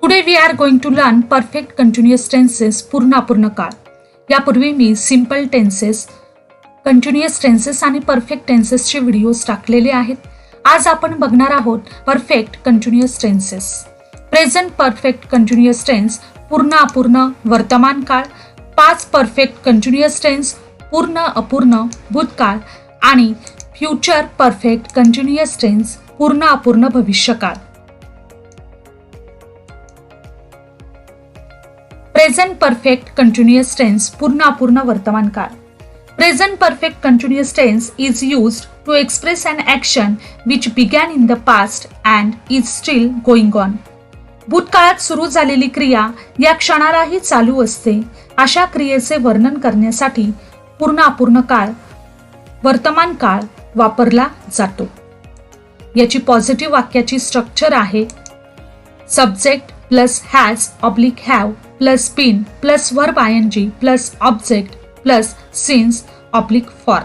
Today we are going to learn perfect continuous tenses पूर्ण अपूर्ण काळ. यापूर्वी मी सिम्पल टेन्सेस, कंटिन्युअस टेन्सेस आणि परफेक्ट टेन्सेसचे व्हिडिओज टाकलेले आहेत. आज आपण बघणार आहोत perfect continuous tenses. Present perfect continuous tense पूर्ण अपूर्ण वर्तमान काळ, 5 परफेक्ट कंटिन्युअस टेन्स पूर्ण अपूर्ण भूतकाळ आणि फ्युचर परफेक्ट कंटिन्युअस टेन्स पूर्ण अपूर्ण भविष्यकाळ. प्रेझेंट परफेक्ट कंटिन्युअस टेन्स पूर्ण अपूर्ण वर्तमान काळ. Present perfect continuous tense is used to express an action which began in the past and is still going on. भूतकाळात सुरू झालेली क्रिया या क्षणालाही चालू असते. अशा क्रियेचे वर्णन करण्यासाठी पूर्ण अपूर्ण काळ, वर्तमान काळ वापरला जातो. याची पॉझिटिव्ह वाक्याची स्ट्रक्चर आहे subject plus has oblique have plus been plus verb ING plus object plus since oblique for.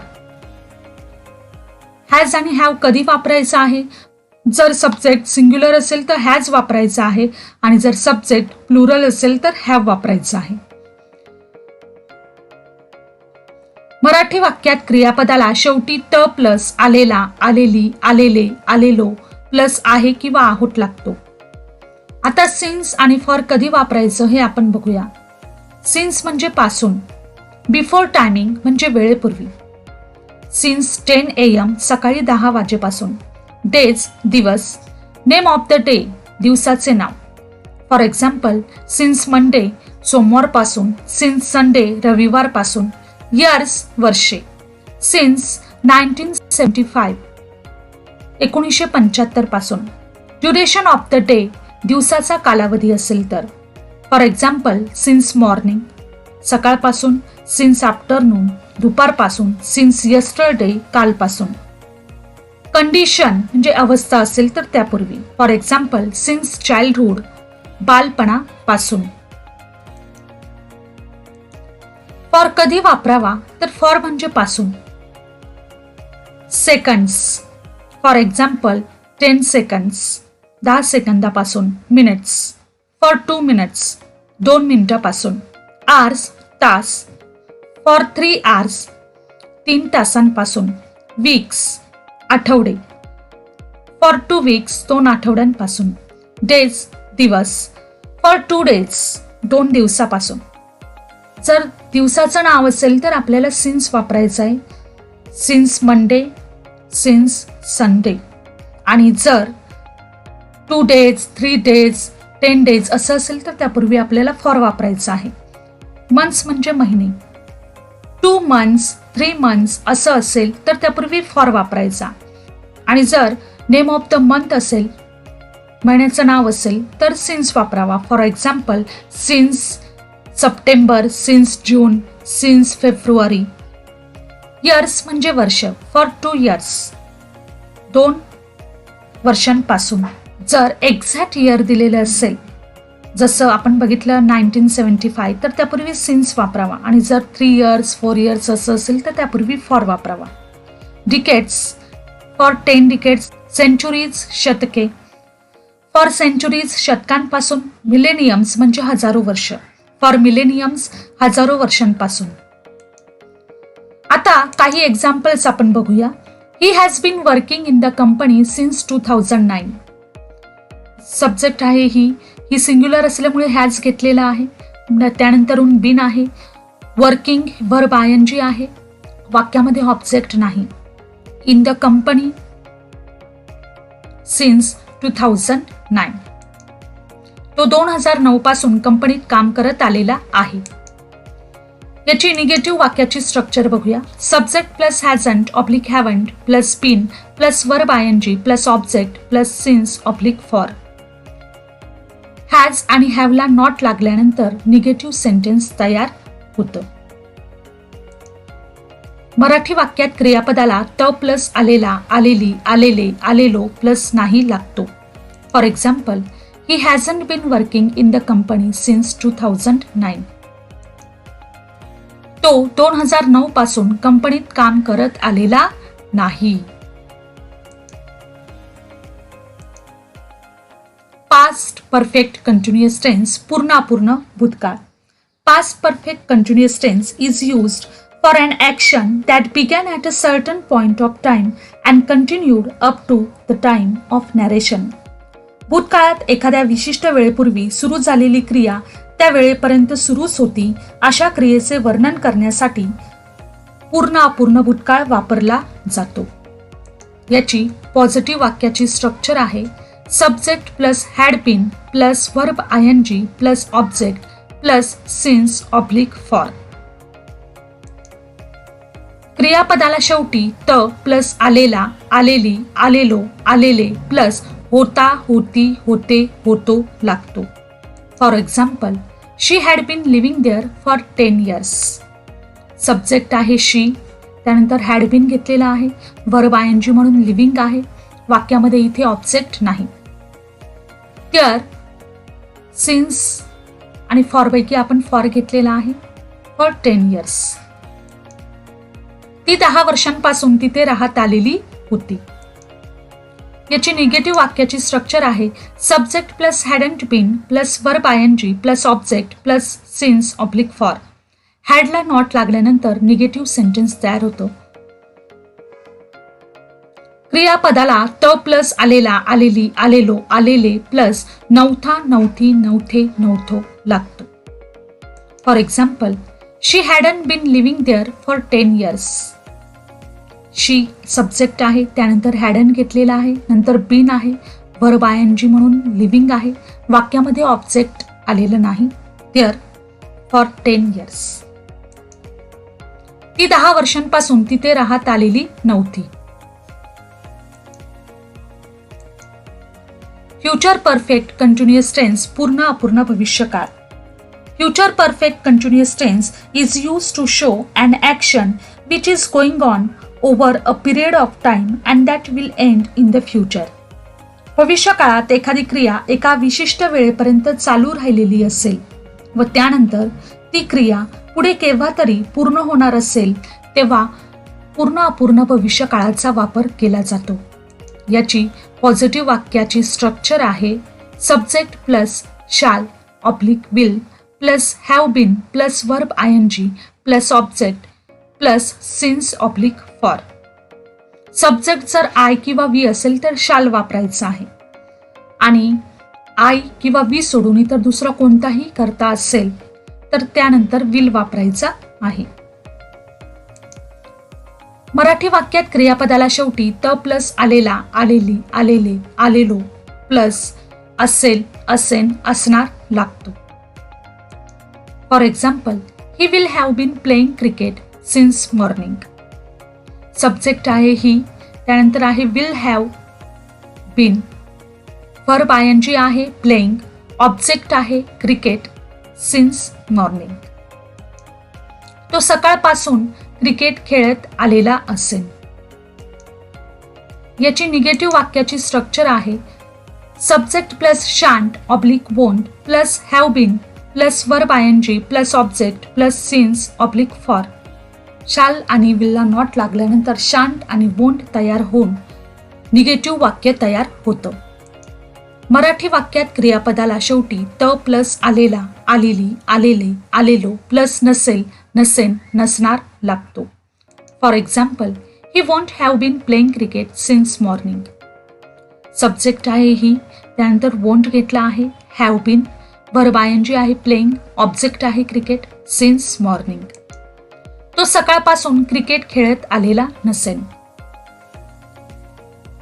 Has आणि हॅव कधी वापरायचा आहे? जर सब्जेक्ट सिंग्युलर असेल तर हॅज वापरायचा आहे आणि जर सब्जेक्ट प्लुरल असेल तर हॅव वापरायचा आहे. मराठी वाक्यात क्रियापदाला शेवटी त प्लस आलेला, आलेली, आलेले, आलेलो प्लस आहे किंवा आहोत लागतो. आता सिन्स आणि फॉर कधी वापरायचं हे आपण बघूया. सिन्स म्हणजे पासून, बिफोर टायमिंग म्हणजे वेळेपूर्वी. सिन्स 10 AM सकाळी 10 वाजेपासून. डेज दिवस, नेम ऑफ द डे दिवसाचे नाव. फॉर एक्झाम्पल सिन्स मंडे सोमवारपासून, सिन्स संडे रविवारपासून. इयर्स वर्षे, सिन्स 1975 1975 पासून. ड्युरेशन ऑफ द डे दिवसाचा कालावधी असेल तर. फॉर एक्झाम्पल सिन्स मॉर्निंग सकाळपासून, सिन्स आफ्टरनून दुपारपासून, सिन्स यस्टरडे कालपासून. कंडिशन म्हणजे अवस्था असेल तर त्यापूर्वी. फॉर एक्झाम्पल सिन्स चाइल्डहुड बालपणापासून. फॉर कधी वापरावा तर फॉर म्हणजे पासून. सेकंड्स, फॉर एक्झाम्पल 10 सेकंड्स 10 सेकंदापासून. मिनिट्स, फॉर 2 मिनिट्स 2 मिनिटापासून. आवर्स तास, फॉर 3 hours 3 तासांपासून. वीक्स आठवडे, फॉर 2 weeks 2 आठवड्यांपासून. डेज दिवस, फॉर 2 days 2 दिवसापासून. जर दिवसाचं नाव असेल तर आपल्याला सिन्स वापरायचं आहे. Since Monday, since Sunday. आणि जर 2 days 3 days 10 days असं असेल तर त्यापूर्वी आपल्याला फॉर वापरायचं आहे. मंथ्स म्हणजे महिने. 2 months 3 months असं असेल तर त्यापूर्वी फॉर वापरायचा. आणि जर नेम ऑफ द मंथ असेल, महिन्याचं नाव असेल तर सिन्स वापरावा. For example since September, since June, since February. Years म्हणजे वर्ष. फॉर 2 years 2 वर्षांपासून. जर एक्झॅक्ट इयर दिलेलं असेल, जसं आपण बघितलं 1975 तर त्यापूर्वी सिन्स वापरावा. आणि जर 3 years 4 years असं असेल तर त्यापूर्वी फॉर वापरावा. Decades, for 10 decades. सेंचुरीज शतके, फॉर सेंचुरीज शतकांपासून. मिलेनियम्स म्हणजे हजारो वर्ष. फॉर मिलेनियम्स हजारो वर्षांपासून. आता काही एक्झाम्पल्स आपण बघूया. He has been working in the company since 2009. Subject आहे ही सिंग्युलर असल्यामुळे हॅज घेतलेला आहे. त्यानंतरून बीन आहे. वर्किंग वर्ब आयएनजी आहे. वाक्यामध्ये ऑब्जेक्ट नाही. In the company since 2009. तो 2009 पासून कंपनीत काम करत आलेला आहे. याची निगेटिव्ह वाक्याची स्ट्रक्चर बघूया. Subject plus hasn't oblique haven't plus been plus verb ING plus object plus since oblique for. Has आणि हॅवला नॉट लागल्यानंतर निगेटिव्ह सेंटेन्स तयार होतं. मराठी वाक्यात क्रियापदाला त प्लस आलेला, आलेली, आलेले, आलेलो प्लस नाही लागतो. For example he hasn't been working in the company since 2009. तो 2009 पासून कंपनीत काम करत आलेला नाही. पास्ट परफेक्ट कंटिन्युअस टेन्स पूर्ण अपूर्ण भूतकाळ. Past perfect continuous tense is used for an action that began at a certain point of time and continued up to the time of narration. भूतकाळात एखाद्या विशिष्ट वेळेपूर्वी सुरू झालेली क्रिया त्या वेळेपर्यंत सुरूच होती अशा क्रियेचे वर्णन करण्यासाठी पूर्ण अपूर्ण भूतकाळ वापरला जातो. याची पॉझिटिव्ह वाक्याची स्ट्रक्चर आहे subject plus had been plus verb ING plus object plus since oblique for. क्रियापदाला शेवटी त प्लस आलेला आलेली आलेलो आलेले प्लस होता होती होते होतो लागतो. For example she had been living there for 10 years. Subject आहे शी, त्यानंतर हॅड बीन घेतलेला आहे, वर्ब आयएनजी म्हणून लिव्हिंग आहे, वाक्यामध्ये इथे ऑब्जेक्ट नाही. देअर सिन्स आणि फॉरपैकी आपण फॉर घेतलेला आहे फॉर 10 years. ती 10 वर्षांपासून तिथे राहत आलेली होती. याची निगेटिव्ह वाक्याची स्ट्रक्चर आहे subject plus hadn't been plus verb ING plus object plus since oblique for. हॅडला नॉट लागल्यानंतर निगेटिव्ह सेंटेन्स तयार होतो. क्रियापदाला त प्लस आलेला आलेली आलेलो आलेले प्लस नव्हता नव्हती नव्हते नव्हतो लागतो. For example she hadn't been living there for 10 years. She subject आहे, त्यानंतर हॅडन घेतलेला आहे, नंतर बीन आहे, वर्ब आयएनजी म्हणून लिव्हिंग आहे, वाक्यामध्ये ऑब्जेक्ट आलेलं नाही. There for 10 years. ती 10 वर्षांपासून तिथे राहत आलेली नव्हती. फ्युचर परफेक्ट कंटिन्युअस टेन्स पूर्ण अपूर्ण भविष्यकाळ. Future perfect continuous tense is used to show an action which is going on over a period of time and that will end in the future. भविष्य काळात एखादी क्रिया एका विशिष्ट वेळेपर्यंत चालू राहिलेली असेल व त्यानंतर ती क्रिया पुढे केव्हा तरी पूर्ण होणार असेल तेव्हा पूर्ण अपूर्ण भविष्य काळाचा वापर केला जातो. याची पॉझिटिव्ह वाक्याची स्ट्रक्चर आहे subject plus shall oblique will plus have been plus verb ING plus object plus since oblique for. Subject जर आय किंवा वी असेल तर शाल वापरायचा आहे आणि आय किंवा वी सोडून इतर दुसरा कोणताही करता असेल तर त्यानंतर विल वापरायचा आहे. मराठी वाक्यात क्रियापदाला शेवटी त प्लस आलेला आलेली आलेले आलेलो प्लस असेल असेन असणार लागतो. For example he will have been playing cricket since morning. Subject आहे ही, त्यानंतर आहे will have been, verb ING आहे प्लेइंग, ऑब्जेक्ट आहे क्रिकेट सिन्स मॉर्निंग. तो सकाळपासून क्रिकेट खेळत आलेला असेल. याची निगेटिव्ह वाक्याची स्ट्रक्चर आहे subject plus shan't oblique won't plus have been plus verb ING plus object plus since oblique for. Shall आणि विलला नॉट लागल्यानंतर शांट आणि वोंट तयार होऊन निगेटिव्ह वाक्य तयार होतं. मराठी वाक्यात क्रियापदाला शेवटी त प्लस आलेला आलेली आलेले आलेलो प्लस नसेल नसेन नसणार लागतो. For example he won't have been playing cricket since morning. Subject आहे ही, त्यानंतर वॉन्ट घेतला आहे, हॅव बीन, वर्ब आयएनजी आहे प्लेइंग, ऑब्जेक्ट आहे क्रिकेट सिन्स मॉर्निंग. तो सकाळपासून क्रिकेट खेळत आलेला नसेल.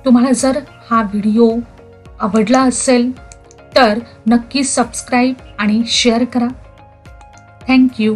तुम्हाला जर हा व्हिडिओ आवडला असेल तर नक्की सबस्क्राईब आणि शेअर करा. थँक्यू.